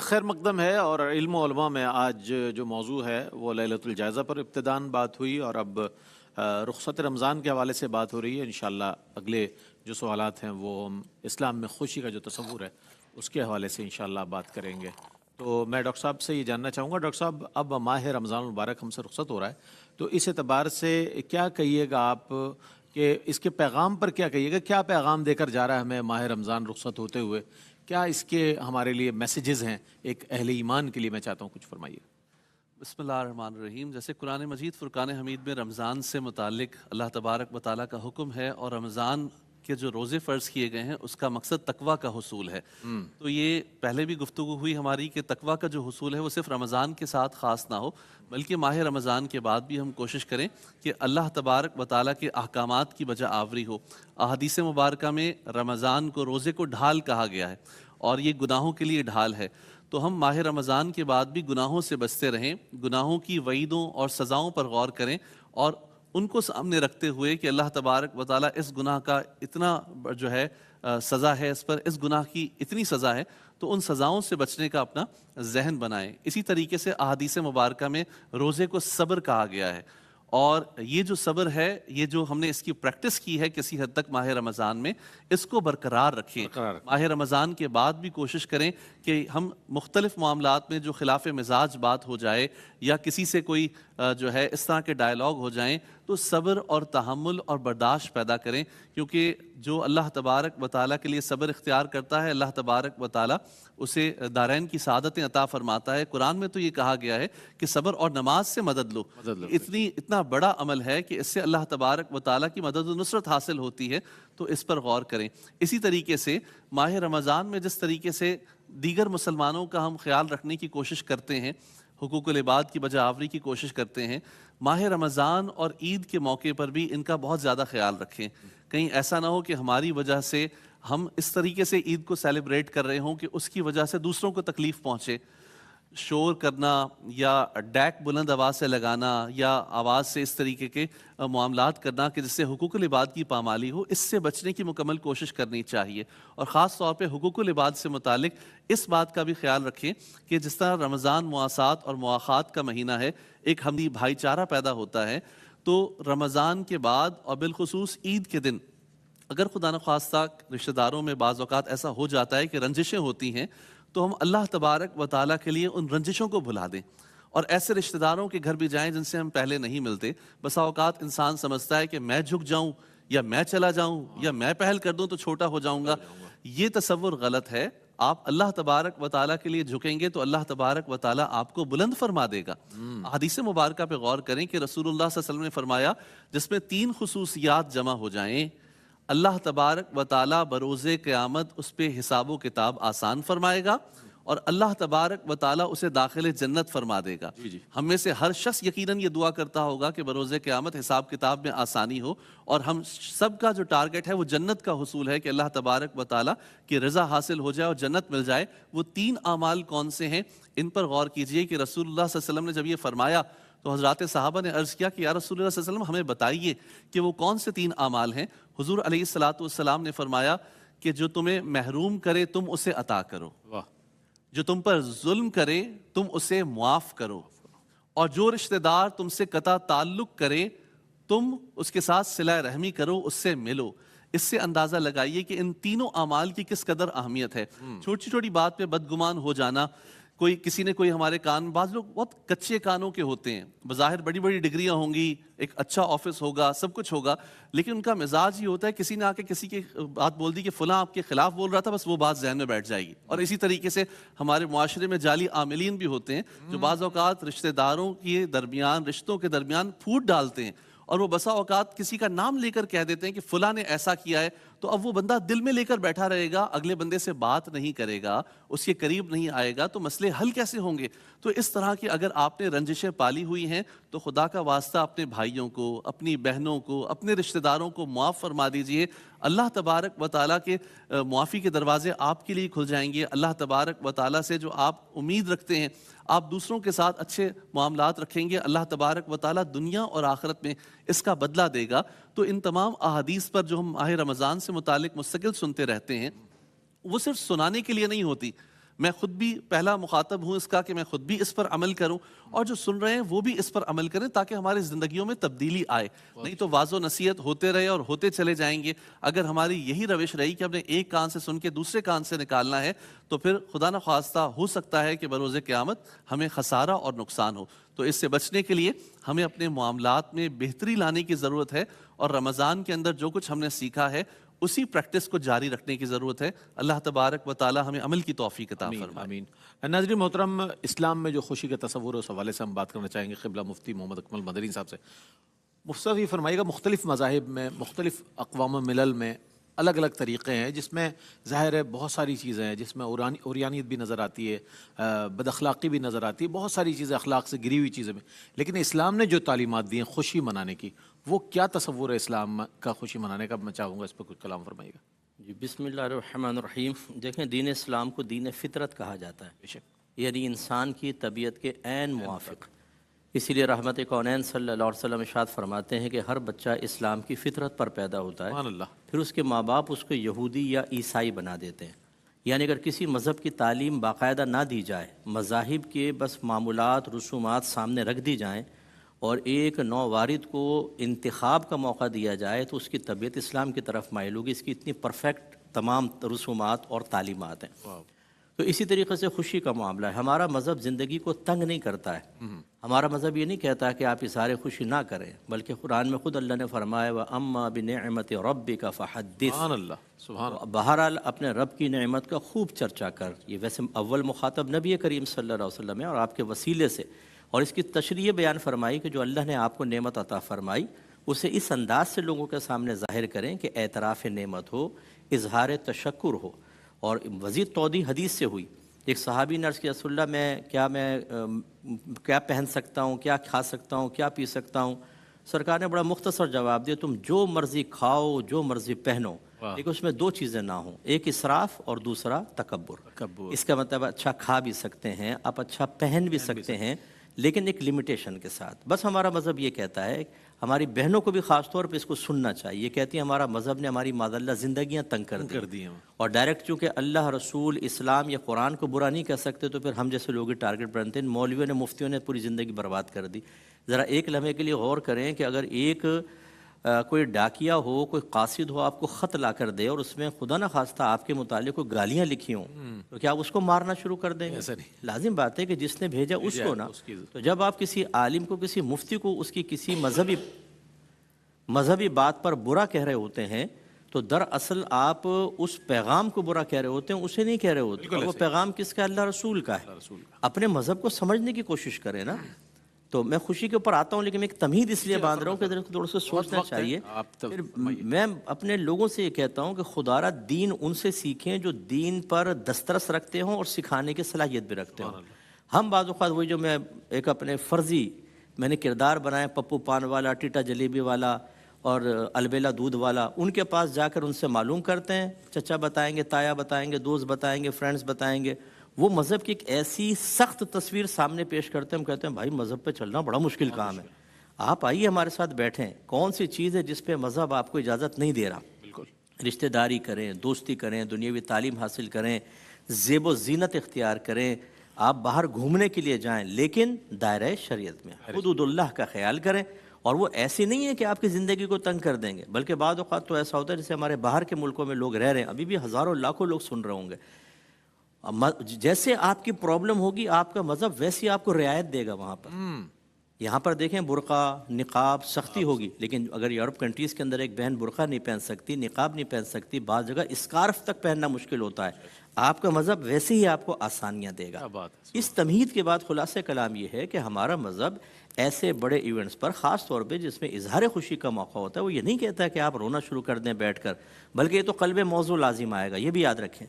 خیر مقدم ہے، اور علم و علماء میں آج جو موضوع ہے وہ لیلۃ الجائزہ پر ابتداً بات ہوئی، اور اب رخصت رمضان کے حوالے سے بات ہو رہی ہے۔ انشاءاللہ اگلے جو سوالات ہیں وہ ہم اسلام میں خوشی کا جو تصور ہے اس کے حوالے سے انشاءاللہ بات کریں گے۔ تو میں ڈاکٹر صاحب سے یہ جاننا چاہوں گا، ڈاکٹر صاحب اب ماہ رمضان المبارک ہم سے رخصت ہو رہا ہے، تو اس اعتبار سے کیا کہیے گا آپ کہ اس کے پیغام پر کیا کہیے گا؟ کیا پیغام دے کر جا رہا ہے ہمیں ماہ رمضان رخصت ہوتے ہوئے؟ کیا اس کے ہمارے لیے میسیجز ہیں ایک اہل ایمان کے لیے؟ میں چاہتا ہوں کچھ فرمائیے۔ بسم اللہ الرحمن الرحیم۔ جیسے قرآن مجید فرقان حمید میں رمضان سے متعلق اللہ تبارک و تعالیٰ کا حکم ہے، اور رمضان کے جو روزے فرض کیے گئے ہیں اس کا مقصد تقویٰ کا حصول ہے۔ تو یہ پہلے بھی گفتگو ہوئی ہماری کہ تقویٰ کا جو حصول ہے وہ صرف رمضان کے ساتھ خاص نہ ہو، بلکہ ماہ رمضان کے بعد بھی ہم کوشش کریں کہ اللہ تبارک و تعالیٰ کے احکامات کی بجا آوری ہو۔ احادیث مبارکہ میں رمضان کو روزے کو ڈھال کہا گیا ہے، اور یہ گناہوں کے لیے ڈھال ہے۔ تو ہم ماہ رمضان کے بعد بھی گناہوں سے بچتے رہیں، گناہوں کی وعیدوں اور سزاؤں پر غور کریں، اور ان کو سامنے رکھتے ہوئے کہ اللہ تبارک و تعالیٰ اس گناہ کا اتنا جو ہے سزا ہے، اس پر اس گناہ کی اتنی سزا ہے، تو ان سزاؤں سے بچنے کا اپنا ذہن بنائیں۔ اسی طریقے سے احادیث مبارکہ میں روزے کو صبر کہا گیا ہے، اور یہ جو صبر ہے، یہ جو ہم نے اس کی پریکٹس کی ہے کسی حد تک ماہ رمضان میں، اس کو برقرار رکھیں۔ ماہ رمضان کے بعد بھی کوشش کریں کہ ہم مختلف معاملات میں جو خلاف مزاج بات ہو جائے یا کسی سے کوئی جو ہے اس طرح کے ڈائلاگ ہو جائیں، تو صبر اور تحمل اور برداشت پیدا کریں، کیونکہ جو اللہ تبارک و تعالیٰ کے لیے صبر اختیار کرتا ہے، اللہ تبارک و تعالیٰ اسے دارین کی سعادتیں عطا فرماتا ہے۔ قرآن میں تو یہ کہا گیا ہے کہ صبر اور نماز سے مدد لو۔ اتنا بڑا عمل ہے کہ اس سے اللہ تبارک و تعالیٰ کی مدد و نصرت حاصل ہوتی ہے، تو اس پر غور کریں۔ اسی طریقے سے ماہ رمضان میں جس طریقے سے دیگر مسلمانوں کا ہم خیال رکھنے کی کوشش کرتے ہیں، حقوق العباد کی بجا آوری کی کوشش کرتے ہیں، ماہ رمضان اور عید کے موقع پر بھی ان کا بہت زیادہ خیال رکھیں۔ کہیں ایسا نہ ہو کہ ہماری وجہ سے ہم اس طریقے سے عید کو سیلیبریٹ کر رہے ہوں کہ اس کی وجہ سے دوسروں کو تکلیف پہنچے۔ شور کرنا یا ڈیک بلند آواز سے لگانا یا آواز سے اس طریقے کے معاملات کرنا کہ جس سے حقوق العباد کی پامالی ہو، اس سے بچنے کی مکمل کوشش کرنی چاہیے۔ اور خاص طور پہ حقوق العباد سے متعلق اس بات کا بھی خیال رکھیں کہ جس طرح رمضان مواسات اور مواخات کا مہینہ ہے، ایک ہمدردی بھائی چارہ پیدا ہوتا ہے، تو رمضان کے بعد اور بالخصوص عید کے دن اگر خدا نخواستہ رشتہ داروں میں بعض اوقات ایسا ہو جاتا ہے کہ رنجشیں ہوتی ہیں، تو ہم اللہ تبارک و تعالیٰ کے لیے ان رنجشوں کو بھلا دیں، اور ایسے رشتہ داروں کے گھر بھی جائیں جن سے ہم پہلے نہیں ملتے۔ بسا اوقات انسان سمجھتا ہے کہ میں جھک جاؤں یا میں چلا جاؤں یا میں پہل کر دوں تو چھوٹا ہو جاؤں گا۔ یہ تصور غلط ہے۔ آپ اللہ تبارک و تعالیٰ کے لیے جھکیں گے تو اللہ تبارک و تعالیٰ آپ کو بلند فرما دے گا۔ حدیث مبارکہ پہ غور کریں کہ رسول اللہ صلی اللہ علیہ وسلم نے فرمایا جس میں 3 خصوصیات جمع ہو جائیں، اللہ تبارک و تعالیٰ بروز قیامت اس پہ حساب و کتاب آسان فرمائے گا، اور اللہ تبارک و تعالیٰ اسے داخل جنت فرما دے گا۔ ہم میں سے ہر شخص یقیناً یہ دعا کرتا ہوگا کہ بروز قیامت حساب کتاب میں آسانی ہو، اور ہم سب کا جو ٹارگٹ ہے وہ جنت کا حصول ہے کہ اللہ تبارک و تعالیٰ کی رضا حاصل ہو جائے اور جنت مل جائے۔ وہ 3 اعمال کون سے ہیں؟ ان پر غور کیجئے کہ رسول اللہ صلی اللہ علیہ وسلم نے جب یہ فرمایا تو حضرات صحابہ نے عرض کیا کہ یا رسول اللہ صلی اللہ علیہ وسلم ہمیں بتائیے کہ وہ کون سے 3 اعمال ہیں۔ حضور علیہ الصلاۃ والسلام نے فرمایا کہ جو تمہیں محروم کرے تم اسے عطا کرو، جو تم پر ظلم کرے تم اسے معاف کرو، اور جو رشتہ دار تم سے قطع تعلق کرے تم اس کے ساتھ صلہ رحمی کرو، اس سے ملو۔ اس سے اندازہ لگائیے کہ ان تینوں اعمال کی کس قدر اہمیت ہے۔ چھوٹی چھوٹی بات پہ بدگمان ہو جانا، کسی نے ہمارے کان، بعض لوگ بہت کچے کانوں کے ہوتے ہیں، بظاہر بڑی بڑی ڈگریاں ہوں گی، ایک اچھا آفس ہوگا، سب کچھ ہوگا، لیکن ان کا مزاج یہ ہوتا ہے کسی نے آ کے کسی کی بات بول دی کہ فلاں آپ کے خلاف بول رہا تھا، بس وہ بات ذہن میں بیٹھ جائے گی۔ اور اسی طریقے سے ہمارے معاشرے میں جعلی عاملین بھی ہوتے ہیں جو بعض اوقات رشتہ داروں کے درمیان، رشتوں کے درمیان پھوٹ ڈالتے ہیں، اور وہ بسا اوقات کسی کا نام لے کر کہہ دیتے ہیں کہ فلاں نے ایسا کیا ہے، تو اب وہ بندہ دل میں لے کر بیٹھا رہے گا، اگلے بندے سے بات نہیں کرے گا، اس کے قریب نہیں آئے گا، تو مسئلے حل کیسے ہوں گے؟ تو اس طرح کی اگر آپ نے رنجشیں پالی ہوئی ہیں تو خدا کا واسطہ اپنے بھائیوں کو، اپنی بہنوں کو، اپنے رشتہ داروں کو معاف فرما دیجئے۔ اللہ تبارک و تعالیٰ کے معافی کے دروازے آپ کے لیے کھل جائیں گے۔ اللہ تبارک و تعالیٰ سے جو آپ امید رکھتے ہیں، آپ دوسروں کے ساتھ اچھے معاملات رکھیں گے، اللہ تبارک و تعالیٰ دنیا اور آخرت میں اس کا بدلہ دے گا۔ تو ان تمام احادیث پر جو ہم ماہ رمضان سے متعلق مستقل سنتے رہتے ہیں، وہ صرف سنانے کے لیے نہیں ہوتی، میں خود بھی پہلا مخاطب ہوں اس کا کہ میں خود بھی اس پر عمل کروں اور جو سن رہے ہیں وہ بھی اس پر عمل کریں تاکہ ہماری زندگیوں میں تبدیلی آئے. نہیں تو واضح و نصیحت ہوتے رہے اور ہوتے چلے جائیں گے. اگر ہماری یہی روش رہی کہ ہم نے ایک کان سے سن کے دوسرے کان سے نکالنا ہے تو پھر خدا نخواستہ ہو سکتا ہے کہ بروز قیامت ہمیں خسارہ اور نقصان ہو. تو اس سے بچنے کے لیے ہمیں اپنے معاملات میں بہتری لانے کی ضرورت ہے اور رمضان کے اندر جو کچھ ہم نے سیکھا ہے اسی پریکٹس کو جاری رکھنے کی ضرورت ہے. اللہ تبارک و تعالی ہمیں عمل کی توفیق عطا فرمائے. آمین. ناظرین محترم، اسلام میں جو خوشی کا تصور ہے اس حوالے سے ہم بات کرنا چاہیں گے قبلہ مفتی محمد اکمل مدنی صاحب سے. مفتی صاحب یہ فرمائیے گا، مختلف مذاہب میں، مختلف اقوام و ملل میں الگ الگ طریقے ہیں جس میں ظاہر ہے بہت ساری چیزیں ہیں، جس میں عریانیت بھی نظر آتی ہے، بد اخلاقی بھی نظر آتی ہے، بہت ساری چیزیں اخلاق سے گری ہوئی چیزیں میں. لیکن اسلام نے جو تعلیمات دی ہیں خوشی منانے کی، وہ کیا تصور ہے اسلام کا خوشی منانے کا؟ میں چاہوں گا اس پہ کچھ کلام فرمائیے گا. جی بسم اللہ الرحمن الرحیم. دیکھیں، دین اسلام کو دین فطرت کہا جاتا ہے، بے شک. یعنی انسان کی طبیعت کے عین موافق. اسی لیے رحمت کونین صلی اللہ علیہ وسلم ارشاد فرماتے ہیں کہ ہر بچہ اسلام کی فطرت پر پیدا ہوتا ہے، سبحان اللہ. پھر اس کے ماں باپ اس کو یہودی یا عیسائی بنا دیتے ہیں. یعنی اگر کسی مذہب کی تعلیم باقاعدہ نہ دی جائے، مذاہب کے بس معمولات رسومات سامنے رکھ دی جائیں اور ایک نووارد کو انتخاب کا موقع دیا جائے تو اس کی طبیعت اسلام کی طرف مائل ہوگی. اس کی اتنی پرفیکٹ تمام رسومات اور تعلیمات ہیں. تو اسی طریقے سے خوشی کا معاملہ ہے. ہمارا مذہب زندگی کو تنگ نہیں کرتا ہے. ہمارا مذہب یہ نہیں کہتا کہ آپ اظہار خوشی نہ کریں، بلکہ قرآن میں خود اللہ نے فرمایا وَأَمَّا بِنِعْمَةِ رَبِّكَ فَحَدِّثْ. سبحان اللہ، سبحان اللہ. بہرحال اپنے رب کی نعمت کا خوب چرچا کر. یہ ویسے اول مخاطب نبی کریم صلی اللہ علیہ وسلم ہے اور آپ کے وسیلے سے، اور اس کی تشریح بیان فرمائی کہ جو اللہ نے آپ کو نعمت عطا فرمائی اسے اس انداز سے لوگوں کے سامنے ظاہر کریں کہ اعتراف نعمت ہو، اظہار تشکر ہو. اور مزید توضیح حدیث سے ہوئی. ایک صحابی نے عرض کیا رسول اللہ میں کیا پہن سکتا ہوں، کیا کھا سکتا ہوں، کیا پی سکتا ہوں؟ سرکار نے بڑا مختصر جواب دیا، تم جو مرضی کھاؤ، جو مرضی پہنو، لیکن اس میں دو چیزیں نہ ہوں، ایک اسراف اور دوسرا تکبر. اس کا مطلب اچھا کھا بھی سکتے ہیں آپ، اچھا پہن بھی سکتے ہیں، لیکن ایک لمیٹیشن کے ساتھ. بس ہمارا مذہب یہ کہتا ہے، ہماری بہنوں کو بھی خاص طور پہ اس کو سننا چاہیے. یہ کہتی ہیں ہمارا مذہب نے ہماری معاذ اللہ زندگیاں تنگ کر دی ہیں، اور ڈائریکٹ چونکہ اللہ، رسول، اسلام یا قرآن کو برا نہیں کہہ سکتے تو پھر ہم جیسے لوگ ٹارگٹ بنتے ہیں. مولویوں نے، مفتیوں نے پوری زندگی برباد کر دی. ذرا ایک لمحے کے لیے غور کریں کہ اگر ایک کوئی ڈاکیہ ہو، کوئی قاصد ہو، آپ کو خط لا کر دے اور اس میں خدا نہ خواستہ آپ کے متعلق کوئی گالیاں لکھی ہوں، تو کیا آپ اس کو مارنا شروع کر دیں گے؟ لازم بات ہے کہ جس نے بھیجا اس کو نا. تو جب آپ کسی عالم کو، کسی مفتی کو اس کی کسی مذہبی بات پر برا کہہ رہے ہوتے ہیں تو دراصل آپ اس پیغام کو برا کہہ رہے ہوتے ہیں، اسے نہیں کہہ رہے ہوتے. وہ پیغام کس کا؟ اللہ رسول کا ہے. اپنے مذہب کو سمجھنے کی کوشش کریں نا. تو میں خوشی کے اوپر آتا ہوں لیکن میں ایک تمہید اس لیے باندھ رہا ہوں کہ تھوڑا سا سوچنا چاہیے. پھر میں اپنے لوگوں سے یہ کہتا ہوں کہ خدا را دین ان سے سیکھیں جو دین پر دسترس رکھتے ہوں اور سکھانے کی صلاحیت بھی رکھتے ہوں. ہم بعض اوقات وہی جو میں ایک اپنے فرضی میں نے کردار بنائے، پپو پان والا، ٹیٹا جلیبی والا اور البیلا دودھ والا، ان کے پاس جا کر ان سے معلوم کرتے ہیں. چچا بتائیں گے، تایا بتائیں گے، دوست بتائیں گے، فرینڈز بتائیں گے. وہ مذہب کی ایک ایسی سخت تصویر سامنے پیش کرتے ہیں، ہم کہتے ہیں بھائی مذہب پہ چلنا بڑا مشکل کام ہے. آپ آئیے ہمارے ساتھ بیٹھیں. کون سی چیز ہے جس پہ مذہب آپ کو اجازت نہیں دے رہا؟ بالکل. رشتہ داری کریں، دوستی کریں، دنیاوی تعلیم حاصل کریں، زیب و زینت اختیار کریں، آپ باہر گھومنے کے لیے جائیں، لیکن دائرہ شریعت میں حدود اللہ کا خیال کریں. اور وہ ایسی نہیں ہے کہ آپ کی زندگی کو تنگ کر دیں گے، بلکہ بعض اوقات تو ایسا ہوتا ہے جیسے ہمارے باہر کے ملکوں میں لوگ رہ رہے ہیں، ابھی بھی ہزاروں لاکھوں لوگ سن رہے ہوں گے. جیسے آپ کی پرابلم ہوگی آپ کا مذہب ویسی آپ کو رعایت دے گا وہاں پر. یہاں پر دیکھیں برقع، نقاب، سختی ہوگی، لیکن اگر یورپ کنٹریز کے اندر ایک بہن برقع نہیں پہن سکتی، نقاب نہیں پہن سکتی، بعض جگہ اسکارف تک پہننا مشکل ہوتا ہے. آپ کا مذہب ویسے ہی آپ کو آسانیاں دے گا. اس تمہید کے بعد خلاصہ کلام یہ ہے کہ ہمارا مذہب ایسے بڑے ایونٹس پر، خاص طور پہ جس میں اظہار خوشی کا موقع ہوتا ہے، وہ یہ نہیں کہتا کہ آپ رونا شروع کر دیں بیٹھ کر، بلکہ یہ تو قلب موضوع لازم آئے گا. یہ بھی یاد رکھیں.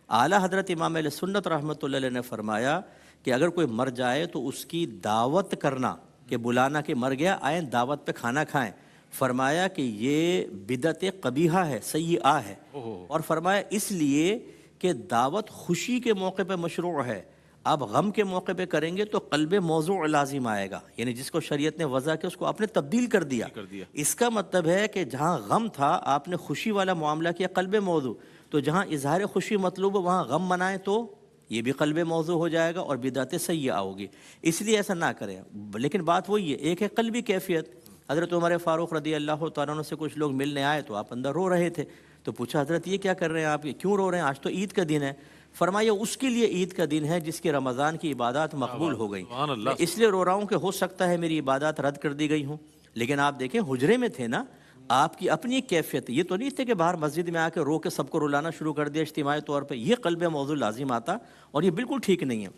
اعلیٰ حضرت امام علیہ سنت رحمۃ اللہ علیہ نے فرمایا کہ اگر کوئی مر جائے تو اس کی دعوت کرنا، کہ بلانا کہ مر گیا آئیں دعوت پہ کھانا کھائیں. فرمایا کہ یہ بدعت قبیحہ ہے، سیئہ ہے. اور فرمایا اس لیے کہ دعوت خوشی کے موقع پہ مشروع ہے. آپ غم کے موقع پہ کریں گے تو قلب موضوع لازم آئے گا، یعنی جس کو شریعت نے وضع کیا اس کو آپ نے تبدیل کر دیا. اس کا مطلب ہے کہ جہاں غم تھا آپ نے خوشی والا معاملہ کیا، قلب موضوع. تو جہاں اظہار خوشی مطلوب ہے وہاں غم منائیں تو یہ بھی قلب موضوع ہو جائے گا اور بدعت سیئہ ہوگی. اس لیے ایسا نہ کریں. لیکن بات وہی ہے، ایک ہے قلبی کیفیت. حضرت عمر فاروق رضی اللہ تعالیٰ عنہ سے کچھ لوگ ملنے آئے تو آپ اندر رو رہے تھے. تو پوچھا حضرت یہ کیا کر رہے ہیں آپ، کیوں رو رہے ہیں، آج تو عید کا دن ہے. فرمایا اس کے لیے عید کا دن ہے جس کی رمضان کی عبادات مقبول ہو گئیں. میں اس لیے رو رہا ہوں کہ ہو سکتا ہے میری عبادات رد کر دی گئی ہوں. لیکن آپ دیکھیں حجرے میں تھے نا، آپ کی اپنی ایک کیفیت. یہ تو نہیں تھے کہ باہر مسجد میں آ کے رو کے سب کو رلانا شروع کر دیا اجتماعی طور پہ. یہ قلب موضوع لازم آتا اور یہ بالکل ٹھیک نہیں ہے.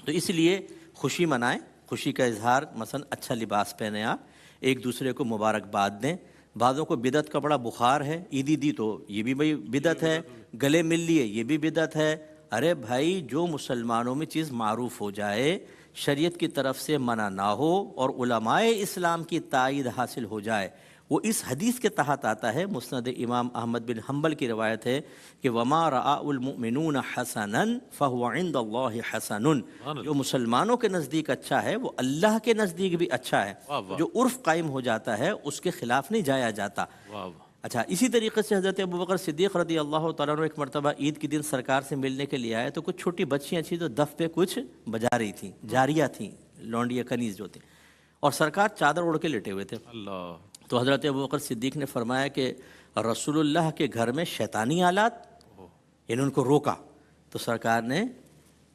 تو اس لیے خوشی منائیں، خوشی کا اظہار، مثلا اچھا لباس پہنیں، آپ ایک دوسرے کو مبارکباد دیں. بعضوں کو بدعت کا بڑا بخار ہے، عیدی دی تو یہ بھی بھائی بدعت ہے، گلے مل لیے یہ بھی بدعت ہے. ارے بھائی، جو مسلمانوں میں چیز معروف ہو جائے، شریعت کی طرف سے منع نہ ہو اور علماء اسلام کی تائید حاصل ہو جائے، وہ اس حدیث کے تحت آتا ہے. مسند امام احمد بن حنبل کی روایت ہے کہ وما رآ المؤمنون حسنا فهو عند اللہ حسن. جو مسلمانوں کے نزدیک اچھا ہے وہ اللہ کے نزدیک بھی اچھا ہے. جو عرف قائم ہو جاتا ہے اس کے خلاف نہیں جایا جاتا. اچھا، اسی طریقے سے حضرت ابوبکر صدیق رضی اللہ تعالیٰ عنہ ایک مرتبہ عید کے دن سرکار سے ملنے کے لیے آئے تو کچھ چھوٹی بچیاں تھیں تو دف پہ کچھ بجا رہی تھیں، جاریہ تھیں، لونڈیا کنیز جو تھیں، اور سرکار چادر اوڑھ کے لیٹے ہوئے تھے. اللہ. تو حضرت ابوبکر صدیق نے فرمایا کہ رسول اللہ کے گھر میں شیطانی آلات، یعنی ان کو روکا. تو سرکار نے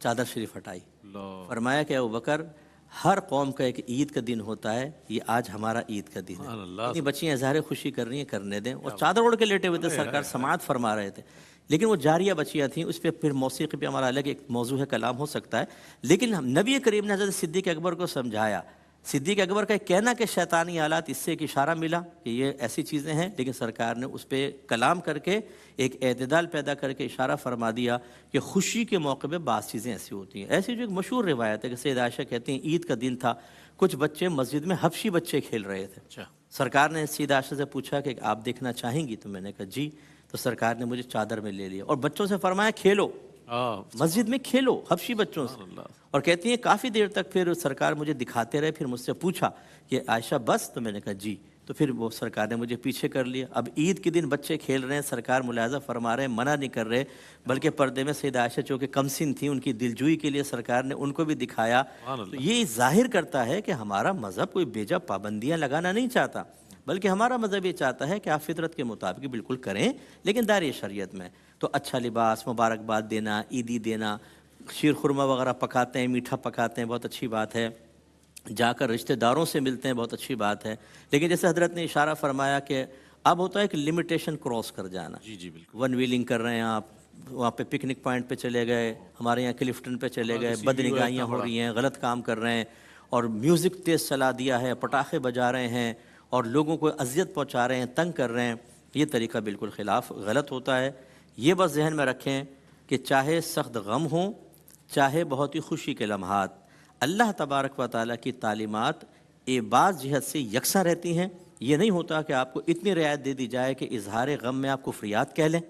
چادر شریف ہٹائی. فرمایا کہ ابوبکر، ہر قوم کا ایک عید کا دن ہوتا ہے، یہ آج ہمارا عید کا دن ہے. اتنی بچیاں اظہار خوشی کر رہی ہیں، کرنے دیں. اور چادر اوڑھ کے لیٹے ہوئے تھے، سرکار سماعت فرما رہے تھے. لیکن وہ جاریہ بچیاں تھیں. اس پہ پھر موسیقی پہ ہمارا الگ ایک موضوع ہے، کلام ہو سکتا ہے. لیکن نبی کریم نے حضرت صدیق اکبر کو سمجھایا. صدیق اکبر کا کہنا کہ شیطانی آلات، اس سے ایک اشارہ ملا کہ یہ ایسی چیزیں ہیں، لیکن سرکار نے اس پہ کلام کر کے ایک اعتدال پیدا کر کے اشارہ فرما دیا کہ خوشی کے موقع پہ بعض چیزیں ایسی ہوتی ہیں. ایسی جو ایک مشہور روایت ہے کہ سیدہ عائشہ کہتی ہیں عید کا دن تھا، کچھ بچے مسجد میں حبشی بچے کھیل رہے تھے. سرکار نے سیدہ عائشہ سے پوچھا کہ آپ دیکھنا چاہیں گی؟ تو میں نے کہا جی. تو سرکار نے مجھے چادر میں لے لیا اور بچوں سے فرمایا کھیلو، مسجد میں کھیلو حبشی بچوں سے. اور کہتی ہیں کافی دیر تک پھر سرکار مجھے دکھاتے رہے. پھر مجھ سے پوچھا کہ عائشہ بس؟ تو میں نے کہا جی. تو پھر وہ سرکار نے مجھے پیچھے کر لیا. اب عید کے دن بچے کھیل رہے ہیں، سرکار ملاحظہ فرما رہے ہیں، منع نہیں کر رہے، بلکہ پردے میں سیدہ عائشہ چونکہ کم سن تھیں، ان کی دلجوئی کے لیے سرکار نے ان کو بھی دکھایا. تو یہ ظاہر کرتا ہے کہ ہمارا مذہب کوئی بے جا پابندیاں لگانا نہیں چاہتا، بلکہ ہمارا مذہب یہ چاہتا ہے کہ آپ فطرت کے مطابق بالکل کریں، لیکن دائرۂ شریعت میں. تو اچھا لباس، مبارکباد دینا، عیدی دینا، شیر خورما وغیرہ پکاتے ہیں، میٹھا پکاتے ہیں، بہت اچھی بات ہے. جا کر رشتہ داروں سے ملتے ہیں، بہت اچھی بات ہے. لیکن جیسے حضرت نے اشارہ فرمایا کہ اب ہوتا ہے کہ لمیٹیشن کراس کر جانا. جی بالکل. ون ویلنگ کر رہے ہیں آپ، وہاں پہ پکنک پوائنٹ پہ چلے گئے، ہمارے یہاں کلفٹن پہ چلے گئے، بد نگاہیاں ہو رہی ہیں، غلط کام کر رہے ہیں، اور میوزک تیز چلا دیا ہے، پٹاخے بجا رہے ہیں اور لوگوں کو اذیت پہنچا رہے ہیں، تنگ کر رہے ہیں. یہ طریقہ بالکل خلاف غلط ہوتا ہے. یہ بس ذہن میں رکھیں کہ چاہے سخت غم ہوں، چاہے بہت ہی خوشی کے لمحات، اللہ تبارک و تعالیٰ کی تعلیمات بعض جہت سے یکساں رہتی ہیں. یہ نہیں ہوتا کہ آپ کو اتنی رعایت دے دی جائے کہ اظہار غم میں آپ کفریات کہہ لیں،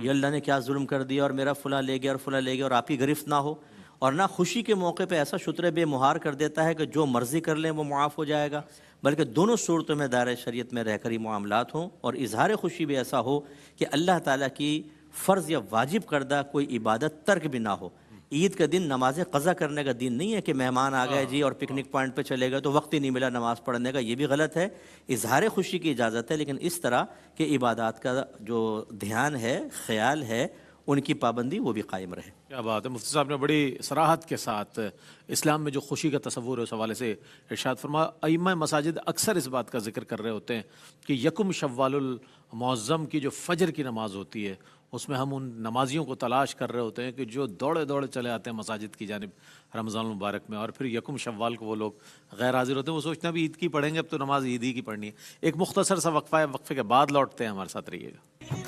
یہ اللہ نے کیا ظلم کر دیا اور میرا فلاں لے گیا اور فلاں لے گیا، اور آپ ہی گرفت نہ ہو. اور نہ خوشی کے موقع پہ ایسا شتر بے مہار کر دیتا ہے کہ جو مرضی کر لیں وہ معاف ہو جائے گا، بلکہ دونوں صورتوں میں دائرۂ شریعت میں رہ کر ہی معاملات ہوں. اور اظہار خوشی بھی ایسا ہو کہ اللہ تعالیٰ کی فرض یا واجب کردہ کوئی عبادت ترک بھی نہ ہو. عید کا دن نماز قضا کرنے کا دن نہیں ہے کہ مہمان آ گئے جی اور پکنک پوائنٹ پہ چلے گئے تو وقت ہی نہیں ملا نماز پڑھنے کا، یہ بھی غلط ہے. اظہار خوشی کی اجازت ہے، لیکن اس طرح کہ عبادات کا جو دھیان ہے، خیال ہے، ان کی پابندی وہ بھی قائم رہے. کیا بات ہے، مفتی صاحب نے بڑی صراحت کے ساتھ اسلام میں جو خوشی کا تصور ہے اس حوالے سے ارشاد فرما. ائمہ مساجد اکثر اس بات کا ذکر کر رہے ہوتے ہیں کہ یکم شوال المعظم کی جو فجر کی نماز ہوتی ہے اس میں ہم ان نمازیوں کو تلاش کر رہے ہوتے ہیں کہ جو دوڑے دوڑے چلے آتے ہیں مساجد کی جانب رمضان المبارک میں، اور پھر یکم شوال کو وہ لوگ غیر حاضر ہوتے ہیں. وہ سوچتے ہیں ابھی عید کی پڑھیں گے، اب تو نماز عید ہی کی پڑھنی ہے. ایک مختصر سا وقفہ ہے، وقفے کے بعد لوٹتے ہیں، ہمارے ساتھ رہیے گا.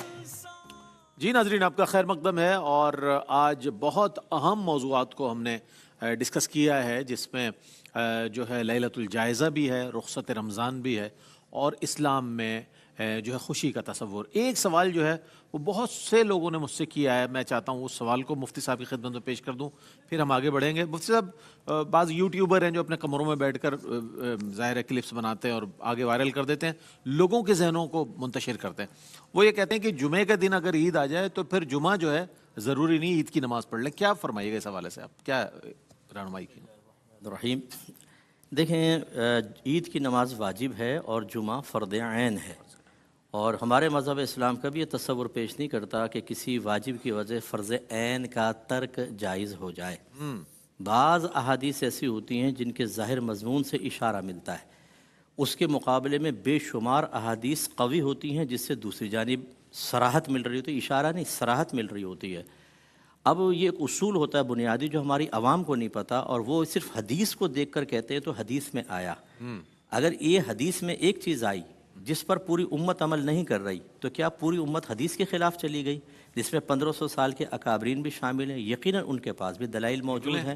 جی ناظرین، آپ کا خیر مقدم ہے، اور آج بہت اہم موضوعات کو ہم نے ڈسکس کیا ہے، جس میں جو ہے لیلۃ الجائزہ بھی ہے، رخصت رمضان بھی ہے، اور اسلام میں جو ہے خوشی کا تصور. ایک سوال جو ہے وہ بہت سے لوگوں نے مجھ سے کیا ہے، میں چاہتا ہوں اس سوال کو مفتی صاحب کی خدمت میں پیش کر دوں، پھر ہم آگے بڑھیں گے. مفتی صاحب، بعض یوٹیوبر ہیں جو اپنے کمروں میں بیٹھ کر ظاہر کلپس بناتے ہیں اور آگے وائرل کر دیتے ہیں، لوگوں کے ذہنوں کو منتشر کرتے ہیں. وہ یہ کہتے ہیں کہ جمعے کے دن اگر عید آ جائے تو پھر جمعہ جو ہے ضروری نہیں عید کی نماز پڑھ لیں. کیا فرمائیے گا اس حوالے سے آپ, کیا رہنمائی کی؟ رحیم دیکھیں عید کی نماز واجب ہے اور جمعہ فرض عین ہے, اور ہمارے مذہب اسلام کا بھی یہ تصور پیش نہیں کرتا کہ کسی واجب کی وجہ فرض عین کا ترک جائز ہو جائے. بعض احادیث ایسی ہوتی ہیں جن کے ظاہر مضمون سے اشارہ ملتا ہے, اس کے مقابلے میں بے شمار احادیث قوی ہوتی ہیں جس سے دوسری جانب صراحت مل رہی ہوتی ہے, اشارہ نہیں صراحت مل رہی ہوتی ہے. اب یہ ایک اصول ہوتا ہے بنیادی جو ہماری عوام کو نہیں پتہ, اور وہ صرف حدیث کو دیکھ کر کہتے ہیں تو حدیث میں آیا. اگر یہ حدیث میں ایک چیز آئی جس پر پوری امت عمل نہیں کر رہی تو کیا پوری امت حدیث کے خلاف چلی گئی, جس میں 1500 سال کے اکابرین بھی شامل ہیں؟ یقیناً ان کے پاس بھی دلائل موجود ہیں.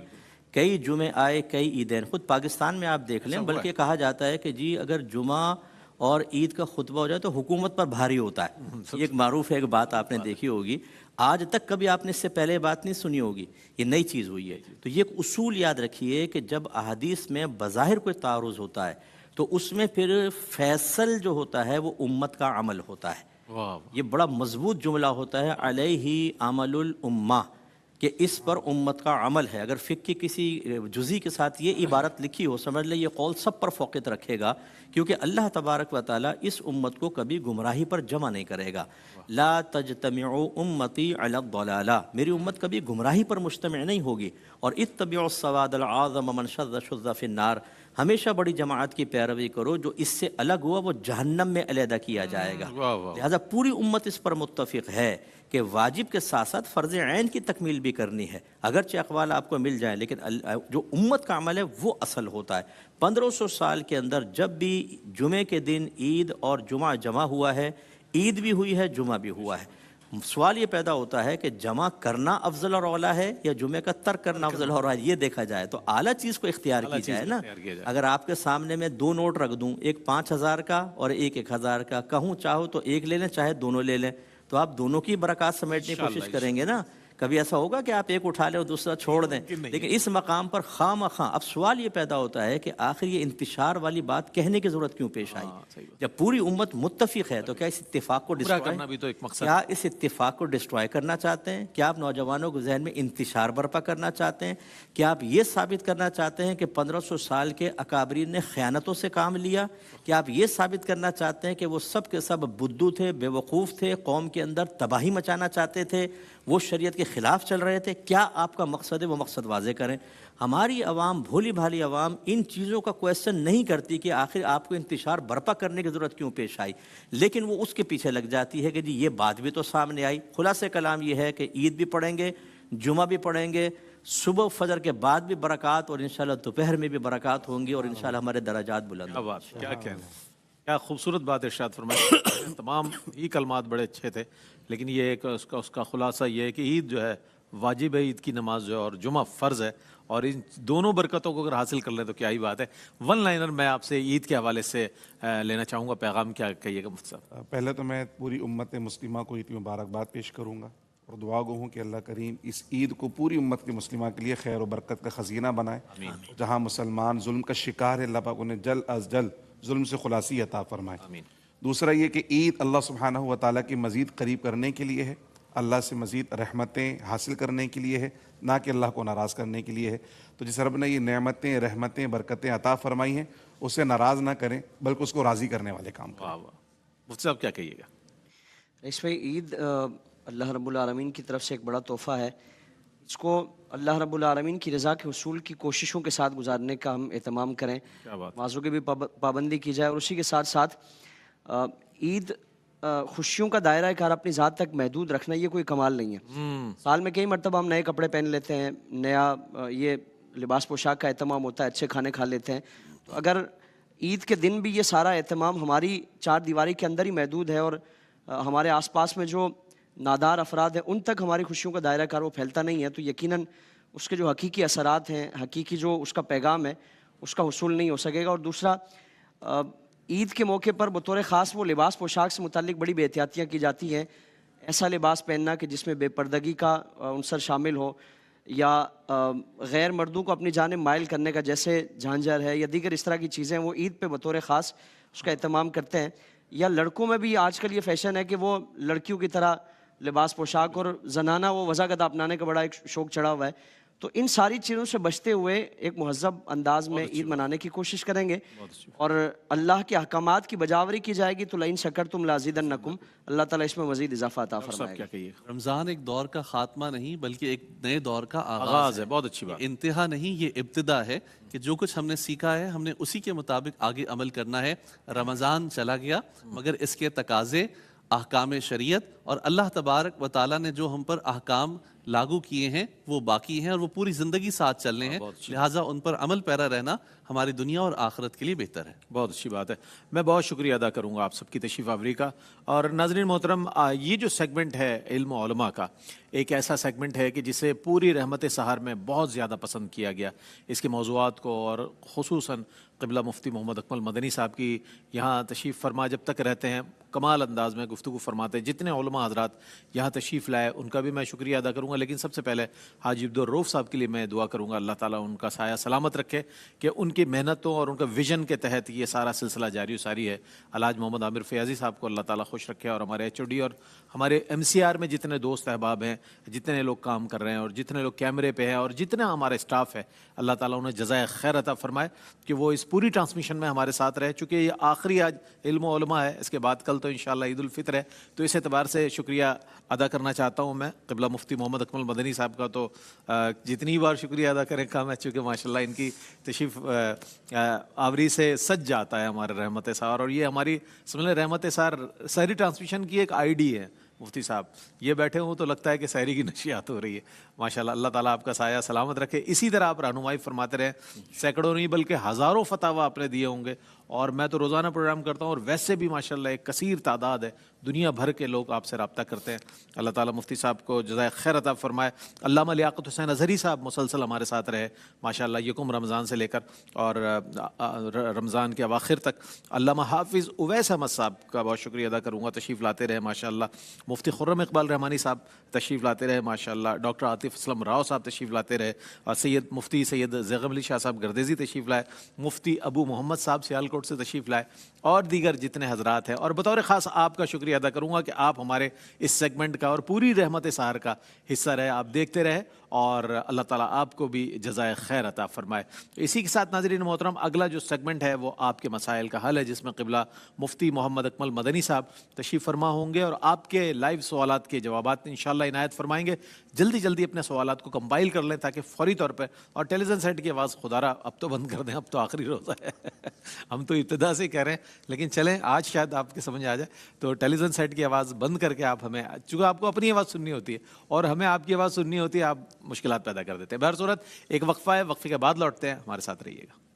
کئی جمعے آئے, کئی عیدین, خود پاکستان میں آپ دیکھ لیں, بلکہ کہا جاتا ہے کہ جی اگر جمعہ اور عید کا خطبہ ہو جائے تو حکومت پر بھاری ہوتا ہے. یہ ایک معروف ہے, ایک بات آپ نے دیکھی ہوگی, آج تک کبھی آپ نے اس سے پہلے بات نہیں سنی ہوگی, یہ نئی چیز ہوئی ہے. تو یہ ایک اصول یاد رکھیے کہ جب احادیث میں بظاہر کوئی تعارض ہوتا ہے تو اس میں پھر فیصل جو ہوتا ہے وہ امت کا عمل ہوتا ہے. یہ بڑا مضبوط جملہ ہوتا ہے, علیہ عمل الامہ, کہ اس پر امت کا عمل ہے. اگر فقہ کی کسی جزی کے ساتھ یہ عبارت لکھی ہو, سمجھ لیں یہ قول سب پر فوقیت رکھے گا, کیونکہ اللہ تبارک و تعالیٰ اس امت کو کبھی گمراہی پر جمع نہیں کرے گا. لا تجتمع امتی علی الضلالہ, میری امت کبھی گمراہی پر مجتمع نہیں ہوگی. اور اتبعوا السواد العظم من شذ شذ فی النار, ہمیشہ بڑی جماعت کی پیروی کرو, جو اس سے الگ ہوا وہ جہنم میں علیحدہ کیا جائے گا. لہذا پوری امت اس پر متفق ہے کہ واجب کے ساتھ ساتھ فرض عین کی تکمیل بھی کرنی ہے. اگرچہ اقوال آپ کو مل جائیں لیکن جو امت کا عمل ہے وہ اصل ہوتا ہے. 1500 سال کے اندر جب بھی جمعے کے دن عید اور جمعہ جمع ہوا ہے, عید بھی ہوئی ہے, جمعہ بھی ہوا ہے, سوال یہ پیدا ہوتا ہے کہ جمع کرنا افضل اور اولا ہے یا جمعے کا ترک کرنا افضل اور اولا ہے. یہ دیکھا جائے تو اعلیٰ چیز کو اختیار کی جائے نا. اگر آپ کے سامنے میں 2 نوٹ رکھ دوں, ایک 5000 کا اور ایک 1000 کا, کہوں چاہو تو ایک لے لیں چاہے دونوں لے لیں, تو آپ دونوں کی برکات سمیٹنے کی کوشش کریں گے نا. کبھی ایسا ہوگا کہ آپ ایک اٹھا لیں اور دوسرا چھوڑ دیں؟ لیکن اس مقام پر خواہ اب سوال یہ پیدا ہوتا ہے کہ آخر یہ انتشار والی بات کہنے کی ضرورت کیوں پیش آئی؟ جب پوری امت متفق ہے تو کیا اس اتفاق کو کیا اس اتفاق کو ڈسٹرائے کرنا چاہتے ہیں؟ کیا آپ نوجوانوں کے ذہن میں انتشار برپا کرنا چاہتے ہیں؟ کیا آپ یہ ثابت کرنا چاہتے ہیں کہ 1500 سال کے اکابرین نے خیانتوں سے کام لیا؟ کیا آپ یہ ثابت کرنا چاہتے ہیں کہ وہ سب کے سب بدو تھے, بے وقوف تھے, قوم کے اندر تباہی مچانا چاہتے تھے, وہ شریعت کے خلاف چل رہے تھے؟ کیا آپ کا مقصد ہے وہ مقصد واضح کریں. ہماری عوام, بھولی بھالی عوام ان چیزوں کا کویسچن نہیں کرتی کہ آخر آپ کو انتشار برپا کرنے کی ضرورت کیوں پیش آئی, لیکن وہ اس کے پیچھے لگ جاتی ہے کہ جی یہ بات بھی تو سامنے آئی. خلاصہ کلام یہ ہے کہ عید بھی پڑھیں گے, جمعہ بھی پڑھیں گے, صبح فجر کے بعد بھی برکات, اور انشاءاللہ دوپہر میں بھی برکات ہوں گی, اور انشاءاللہ ہمارے درجات بلند ہوں گے. کیا کہنا, کیا خوبصورت بات ارشاد فرمائی. تمام ہی کلمات بڑے اچھے تھے, لیکن یہ ایک اس کا خلاصہ یہ ہے کہ عید جو ہے واجب ہے, عید کی نماز جو ہے, اور جمعہ فرض ہے, اور ان دونوں برکتوں کو اگر حاصل کر لیں تو کیا ہی بات ہے. ون لائنر میں آپ سے عید کے حوالے سے لینا چاہوں گا, پیغام کیا کہیے گا مفتی صاحب؟ پہلے تو میں پوری امت مسلمہ کو عید مبارکباد پیش کروں گا, اور دعا گو ہوں کہ اللہ کریم اس عید کو پوری امت کی مسلمہ کے لیے خیر و برکت کا خزینہ بنائے. جہاں مسلمان ظلم کا شکار ہے, اللہ پاک انہیں جلد از جلد ظلم سے خلاصی عطا فرمائے. دوسرا یہ کہ عید اللہ سبحانہ و تعالیٰ کی مزید قریب کرنے کے لیے ہے, اللہ سے مزید رحمتیں حاصل کرنے کے لیے ہے, نہ کہ اللہ کو ناراض کرنے کے لیے ہے. تو جس رب نے یہ نعمتیں, رحمتیں, برکتیں عطا فرمائی ہیں, اسے ناراض نہ کریں بلکہ اس کو راضی کرنے والے کام کریں. مفتی صاحب کیا کہیے گا؟ اس میں عید اللہ رب العالمین کی طرف سے ایک بڑا تحفہ ہے. اس کو اللہ رب العالمین کی رضا کے حصول کی کوششوں کے ساتھ گزارنے کا ہم اہتمام کریں, معذور کی بھی پابندی کی جائے, اور اسی کے ساتھ ساتھ عید خوشیوں کا دائرہ کار اپنی ذات تک محدود رکھنا یہ کوئی کمال نہیں ہے. سال میں کئی مرتبہ ہم نئے کپڑے پہن لیتے ہیں, نیا یہ لباس پوشاک کا اہتمام ہوتا ہے, اچھے کھانے کھا لیتے ہیں. تو اگر عید کے دن بھی یہ سارا اہتمام ہماری 4 دیواری کے اندر ہی محدود ہے, اور ہمارے آس پاس میں جو نادار افراد ہیں ان تک ہماری خوشیوں کا دائرہ کار وہ پھیلتا نہیں ہے, تو یقیناً اس کے جو حقیقی اثرات ہیں, حقیقی جو اس کا پیغام ہے, اس کا حصول نہیں ہو سکے گا. اور دوسرا, عید کے موقع پر بطور خاص وہ لباس پوشاک سے متعلق بڑی بے احتیاطیاں کی جاتی ہیں. ایسا لباس پہننا کہ جس میں بے پردگی کا عنصر شامل ہو, یا غیر مردوں کو اپنی جانب مائل کرنے کا, جیسے جھانجھر ہے یا دیگر اس طرح کی چیزیں, وہ عید پہ بطور خاص اس کا اہتمام کرتے ہیں. یا لڑکوں میں بھی آج کل یہ فیشن ہے کہ وہ لڑکیوں کی طرح لباس پوشاک اور زنانہ وہ وضاحت اپنانے کا بڑا ایک شوق چڑھا ہوا ہے. تو ان ساری چیزوں سے بچتے ہوئے ایک مہذب انداز میں عید منانے کی کوشش کریں گے, اور اللہ کے احکامات کی بجاوری کی جائے گی. تو لئن شکرتم لازیدنکم, اللہ تعالیٰ اس میں مزید اضافہ عطا فرمائے گا. رمضان ایک دور کا خاتمہ نہیں بلکہ ایک نئے دور کا آغاز ہے. بہت اچھی بات. انتہا نہیں, یہ ابتدا ہے کہ جو کچھ ہم نے سیکھا ہے ہم نے اسی کے مطابق آگے عمل کرنا ہے. رمضان چلا گیا مگر اس کے تقاضے, احکام شریعت اور اللہ تبارک و تعالیٰ نے جو ہم پر احکام لاگو کیے ہیں وہ باقی ہیں اور وہ پوری زندگی ساتھ چلنے ہیں. لہٰذا ان پر عمل پیرا رہنا ہماری دنیا اور آخرت کے لیے بہتر ہے. بہت اچھی بات ہے. میں بہت شکریہ ادا کروں گا آپ سب کی تشریف آوری کا. اور ناظرین محترم, یہ جو سیگمنٹ ہے علم و علماء کا, ایک ایسا سیگمنٹ ہے کہ جسے پوری رحمت سحر میں بہت زیادہ پسند کیا گیا. اس کے موضوعات کو اور خصوصاً قبلہ مفتی محمد اکمل مدنی صاحب کی یہاں تشریف فرما جب تک رہتے ہیں کمال انداز میں گفتگو فرماتے ہیں. جتنے علماء حضرات یہاں تشریف لائے ان کا بھی میں شکریہ ادا کروں گا. لیکن سب سے پہلے حاجی عبدالرؤف صاحب کے لیے میں دعا کروں گا اللہ تعالیٰ ان کا سایہ سلامت رکھے کہ ان کی محنتوں اور ان کا ویژن کے تحت یہ سارا سلسلہ جاری و ساری ہے. الحاج محمد عامر فیاضی صاحب کو اللہ تعالیٰ خوش رکھے, اور ہمارے ایچ او ڈی اور ہمارے ایم سی آر میں جتنے دوست احباب ہیں, جتنے لوگ کام کر رہے ہیں اور جتنے لوگ کیمرے پہ ہیں اور جتنا ہمارا اسٹاف ہے, اللہ تعالیٰ انہیں جزائے خیر عطا فرمائے کہ وہ اس پوری ٹرانسمیشن میں ہمارے ساتھ رہے. چونکہ یہ آخری آج علم و علماء ہے, اس کے بعد کل تو انشاءاللہ عید الفطر ہے, تو اس اعتبار سے شکریہ ادا کرنا چاہتا ہوں میں قبلہ مفتی محمد اکمل مدنی صاحب کا. تو جتنی بار شکریہ ادا کریں کام ہے, چونکہ ماشاءاللہ ان کی تشریف آوری سے سج جاتا ہے ہمارے رحمت سحر. اور یہ ہماری سمجھ لیں رحمت سحر سحری ٹرانسمیشن کی ایک آئی ڈی ہے. مفتی صاحب یہ بیٹھے ہوں تو لگتا ہے کہ سحری کی نشریات ہو رہی ہے. ماشاءاللہ اللہ تعالیٰ آپ کا سایہ سلامت رکھے. اسی طرح آپ رہنمائی فرماتے رہیں. سینکڑوں نہیں بلکہ ہزاروں فتاوی آپ نے دیے ہوں گے, اور میں تو روزانہ پروگرام کرتا ہوں, اور ویسے بھی ماشاءاللہ ایک کثیر تعداد ہے, دنیا بھر کے لوگ آپ سے رابطہ کرتے ہیں. اللہ تعالیٰ مفتی صاحب کو جزائے خیر عطا فرمائے. علامہ لیاقت حسین اظہری صاحب مسلسل ہمارے ساتھ رہے ماشاءاللہ یکم رمضان سے لے کر اور رمضان کے اواخر تک. علامہ حافظ اویس احمد صاحب کا بہت شکریہ ادا کروں گا, تشریف لاتے رہے ماشاءاللہ. مفتی خرم اقبال رحمانی صاحب تشریف لاتے رہے ماشاءاللہ. ڈاکٹر عاطف اسلم راؤ صاحب تشریف لاتے رہے, اور مفتی سید زیغم علی شاہ صاحب گردیزی تشریف لائے. مفتی ابو محمد صاحب سیالکوٹ سے تشریف لائے, اور دیگر جتنے حضرات ہیں. اور بطور خاص آپ کا شکریہ ادا کروں گا کہ آپ ہمارے اس سیگمنٹ کا اور پوری رحمت سحر کا حصہ رہے, آپ دیکھتے رہے, اور اللہ تعالیٰ آپ کو بھی جزائے خیر عطا فرمائے. اسی کے ساتھ ناظرین محترم اگلا جو سیگمنٹ ہے وہ آپ کے مسائل کا حل ہے, جس میں قبلہ مفتی محمد اکمل مدنی صاحب تشریف فرما ہوں گے اور آپ کے لائیو سوالات کے جوابات انشاءاللہ عنایت فرمائیں گے. جلدی جلدی اپنے سوالات کو کمپائل کر لیں تاکہ فوری طور پہ, اور ٹیلی ویژن سیٹ کی آواز خدا را اب تو بند کر دیں, اب تو آخری روزہ ہے. ہم تو ابتدا سے کہہ رہے ہیں لیکن چلیں آج شاید آپ کے سمجھ آ جائے, تو ٹیلی ویژن سیٹ کی آواز بند کر کے آپ ہمیں, چونکہ آپ کو اپنی آواز سننی ہوتی ہے اور ہمیں آپ کی آواز سننی ہوتی ہے, آپ مشکلات پیدا کر دیتے ہیں. بہر صورت ایک وقفہ ہے, وقفے کے بعد لوٹتے ہیں, ہمارے ساتھ رہیے گا.